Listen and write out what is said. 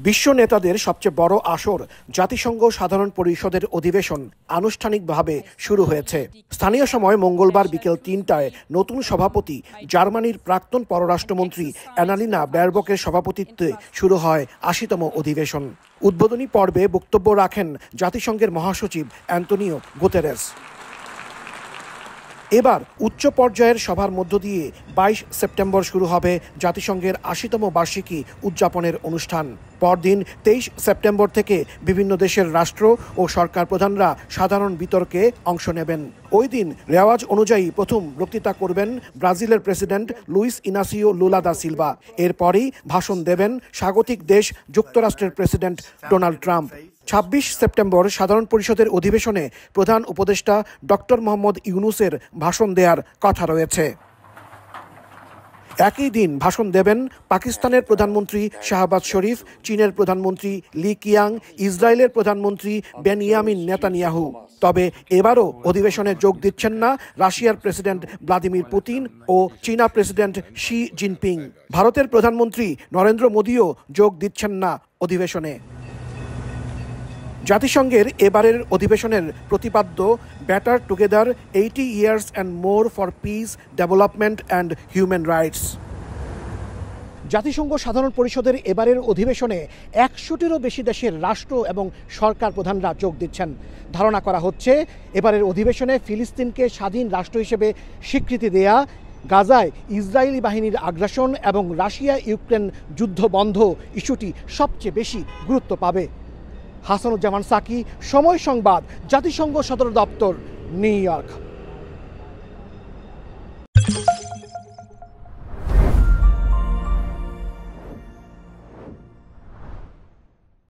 বিশ্ব নেতাদের সবচেয়ে বড় আসর জাতিসংঘ সাধারণ পরিষদের অধিবেশন আনুষ্ঠানিকভাবে শুরু হয়েছে। স্থানীয় সময় মঙ্গলবার বিকেল ৩টায় নতুন সভাপতি জার্মানির প্রাক্তন পররাষ্ট্রমন্ত্রী অ্যানালিনা ব্যারবকের সভাপতিত্বে শুরু হয় ৮০তম অধিবেশন। উদ্বোধনী পর্বে বক্তব্য রাখেন জাতিসংঘের মহাসচিব অ্যান্তোনিও গুতেরেস। এবার উচ্চ পর্যায়ের সভার মধ্য দিয়ে ২২ সেপ্টেম্বর শুরু হবে জাতিসংঘের ৮০তম বার্ষিকী উদযাপনের অনুষ্ঠান। পরদিন ২৩ সেপ্টেম্বর থেকে বিভিন্ন দেশের রাষ্ট্র ও সরকার প্রধানরা সাধারণ বিতর্কে অংশ নেবেন। ওই দিন রেওয়াজ অনুযায়ী প্রথম বক্তৃতা করবেন ব্রাজিলের president Luiz Inacio Lula da Silva. এরপরই ভাষণ দেবেন স্বাগতিক দেশ যুক্তরাষ্ট্রের প্রেসিডেন্ট ডোনাল্ড ট্রাম্প। ২৬ সেপ্টেম্বর সাধারণ পরিষদের অধিবেশনে প্রধান উপদেষ্টা ডক্টর মোহাম্মদ ইউনূসের ভাষণ দেওয়ার কথা রয়েছে। একই দিন ভাষণ দেবেন পাকিস্তানের প্রধানমন্ত্রী শাহবাজ শরীফ, চীনের প্রধানমন্ত্রী লি কিয়াং, ইসরায়েলের প্রধানমন্ত্রী বেনিয়ামিন নেতানিয়াহু। তবে এবারও অধিবেশনে যোগ দিচ্ছেন না রাশিয়ার প্রেসিডেন্ট ভ্লাদিমির পুতিন ও চীনা প্রেসিডেন্ট শি জিনপিং। ভারতের প্রধানমন্ত্রী নরেন্দ্র মোদিও যোগ দিচ্ছেন না অধিবেশনে। জাতিসংঘের এবারের অধিবেশনের প্রতিপাদ্য better together 80 years and more for peace, development and human rights। জাতিসংঘ সাধারণ পরিষদের এবারের অধিবেশনে ১০০টিরও বেশি দেশের রাষ্ট্র এবং সরকার প্রধানরা যোগ দিচ্ছেন। ধারণা করা হচ্ছে এবারের অধিবেশনে ফিলিস্তিনকে স্বাধীন রাষ্ট্র হিসেবে স্বীকৃতি দেয়া, গাজায় ইসরায়েলি বাহিনীর আগ্রাসন এবং রাশিয়া ইউক্রেন যুদ্ধ বন্ধ ইস্যুটি সবচেয়ে বেশি গুরুত্ব পাবে। হাসানুজ্জামান সাকি, সময় সংবাদ, জাতিসংঘ সদর দপ্তর, নিউ ইয়র্ক।